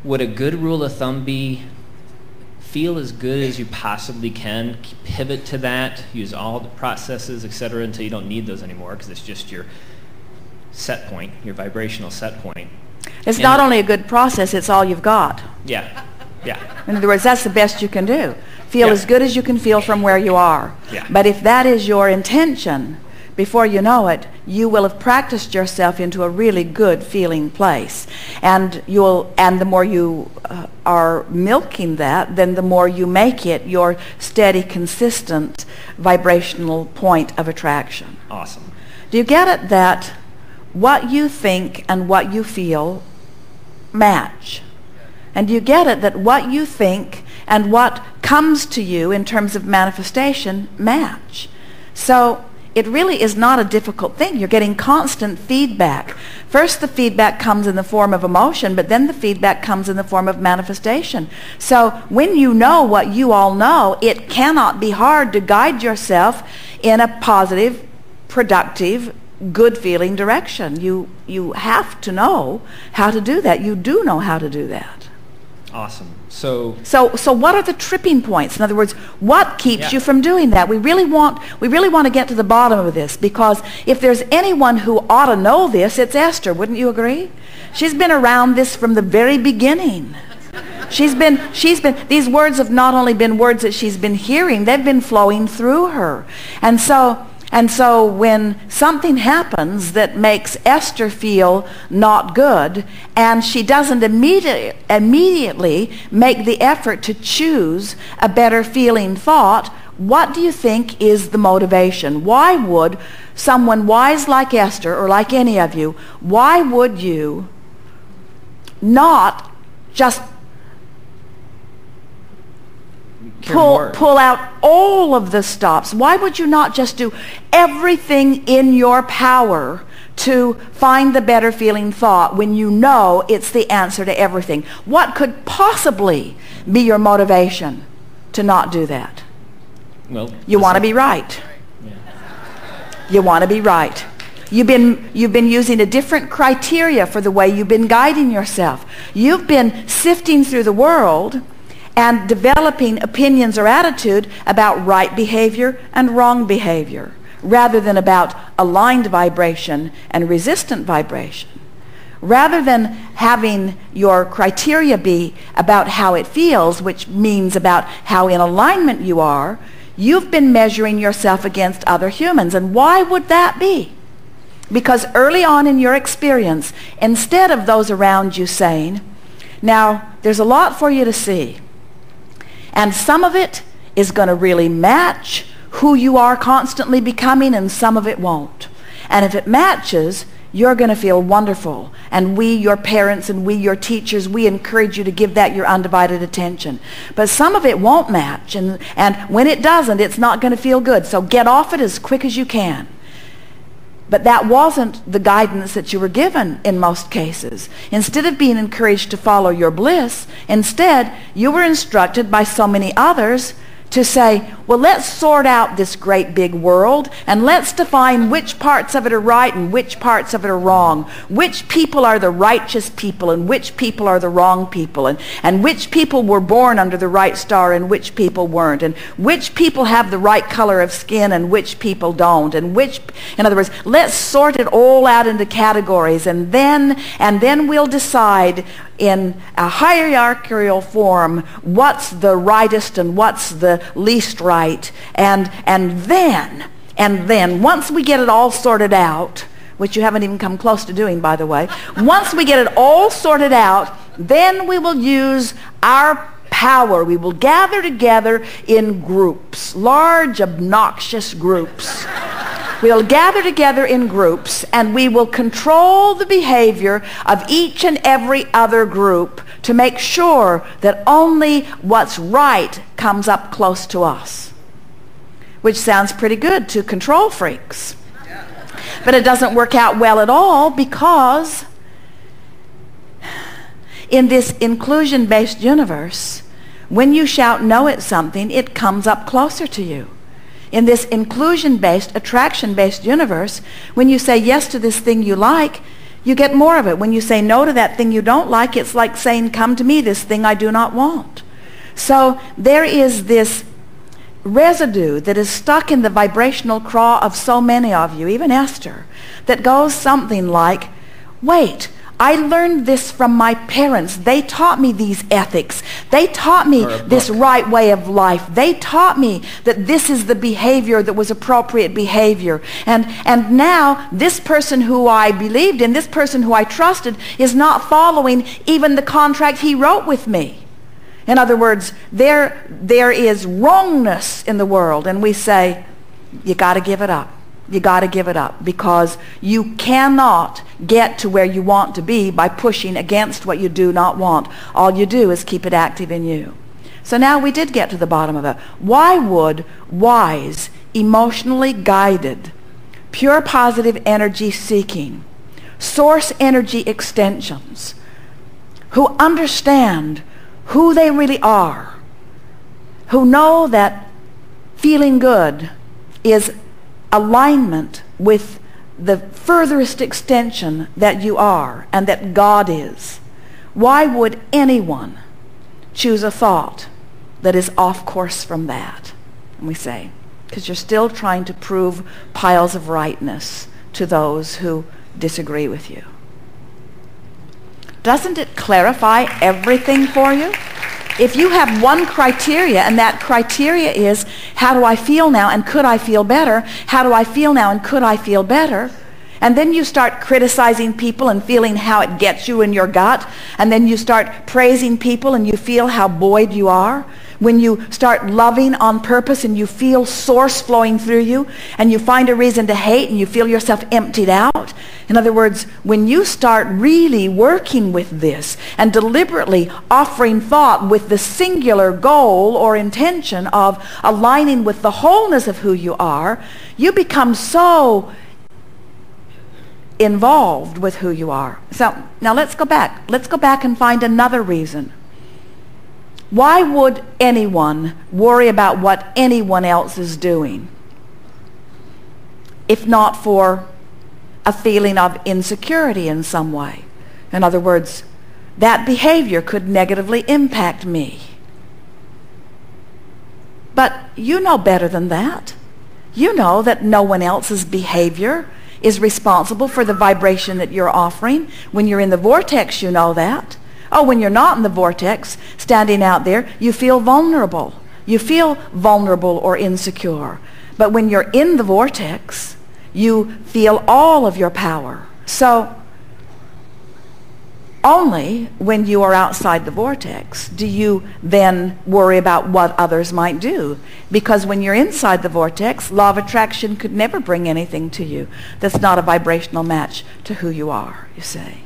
would a good rule of thumb be feel as good as you possibly can, pivot to that, use all the processes, etc., until you don't need those anymore because it's just your set point, your vibrational set point. It's not only a good process, it's all you've got. Yeah, yeah. In other words, that's the best you can do. Feel as good as you can feel from where you are. Yeah. But if that is your intention, before you know it, you will have practiced yourself into a really good feeling place. And the more you are milking that, then the more you make it your steady, consistent vibrational point of attraction. Awesome. Do you get it that what you think and what you feel match? And do you get it that what you think and what comes to you in terms of manifestation match? So it really is not a difficult thing. You're getting constant feedback. First the feedback comes in the form of emotion, but then the feedback comes in the form of manifestation. So when you know what you all know, it cannot be hard to guide yourself in a positive, productive, good feeling direction. You have to know how to do that. You do know how to do that. Awesome. So what are the tripping points? In other words, what keeps you from doing that? We really want to get to the bottom of this, because if there's anyone who ought to know this, it's Esther. Wouldn't you agree? She's been around this from the very beginning. She's been these words have not only been words that she's been hearing, they've been flowing through her. And so when something happens that makes Esther feel not good, and she doesn't immediately make the effort to choose a better feeling thought, what do you think is the motivation? Why would someone wise like Esther, or like any of you, why would you not just pull out all of the stops? Why would you not just do everything in your power to find the better feeling thought when you know it's the answer to everything? What could possibly be your motivation to not do that? Well, you want to be right. Yeah. You want to be right. You've been using a different criteria for the way you've been guiding yourself. You've been sifting through the world and developing opinions or attitude about right behavior and wrong behavior, rather than about aligned vibration and resistant vibration. Rather than having your criteria be about how it feels, which means about how in alignment you are, you've been measuring yourself against other humans. And why would that be? Because early on in your experience, instead of those around you saying, now there's a lot for you to see, and some of it is going to really match who you are constantly becoming, and some of it won't. And if it matches, you're going to feel wonderful. And we, your parents, and we, your teachers, we encourage you to give that your undivided attention. But some of it won't match. And when it doesn't, it's not going to feel good. So get off it as quick as you can. But that wasn't the guidance that you were given in most cases. Instead of being encouraged to follow your bliss, instead you were instructed by so many others to say, well, let's sort out this great big world, and let's define which parts of it are right and which parts of it are wrong. Which people are the righteous people and which people are the wrong people, and which people were born under the right star and which people weren't, and which people have the right color of skin and which people don't, and which, in other words, let's sort it all out into categories, and then we'll decide in a hierarchical form what's the rightest and what's the least right, and then once we get it all sorted out, which you haven't even come close to doing, by the way, once we get it all sorted out, then we will use our power. We will gather together in groups, large obnoxious groups. We'll gather together in groups, and we will control the behavior of each and every other group to make sure that only what's right comes up close to us. Which sounds pretty good to control freaks. But it doesn't work out well at all, because in this inclusion-based universe, when you shout no at something, it comes up closer to you. In this inclusion-based, attraction-based universe, when you say yes to this thing you like, you get more of it. When you say no to that thing you don't like, it's like saying, come to me, this thing I do not want. So there is this residue that is stuck in the vibrational craw of so many of you, even Esther, that goes something like, wait, I learned this from my parents. They taught me these ethics. They taught me this right way of life. They taught me that this is the behavior that was appropriate behavior. And now this person who I believed in, this person who I trusted, is not following even the contract he wrote with me. In other words, there is wrongness in the world, and we say, you got to give it up. You got to give it up, because you cannot get to where you want to be by pushing against what you do not want. All you do is keep it active in you. So now we did get to the bottom of it. Why would wise, emotionally guided, pure positive energy seeking, source energy extensions, who understand who they really are, who know that feeling good is alignment with the furthest extension that you are and that God is, why would anyone choose a thought that is off course from that? And we say, because you're still trying to prove piles of rightness to those who disagree with you. Doesn't it clarify everything for you? If you have one criteria, and that criteria is, how do I feel now and could I feel better? How do I feel now and could I feel better? And then you start criticizing people and feeling how it gets you in your gut. And then you start praising people and you feel how buoyed you are. When you start loving on purpose and you feel source flowing through you, and you find a reason to hate and you feel yourself emptied out. In other words, when you start really working with this and deliberately offering thought with the singular goal or intention of aligning with the wholeness of who you are, you become so involved with who you are. So now let's go back. Let's go back and find another reason. Why would anyone worry about what anyone else is doing if not for a feeling of insecurity in some way? In other words, that behavior could negatively impact me. But you know better than that. You know that no one else's behavior is responsible for the vibration that you're offering. When you're in the vortex, you know that. Oh, when you're not in the vortex, standing out there, you feel vulnerable. You feel vulnerable or insecure. But when you're in the vortex, you feel all of your power. So only when you are outside the vortex do you then worry about what others might do. Because when you're inside the vortex, law of attraction could never bring anything to you that's not a vibrational match to who you are, you say.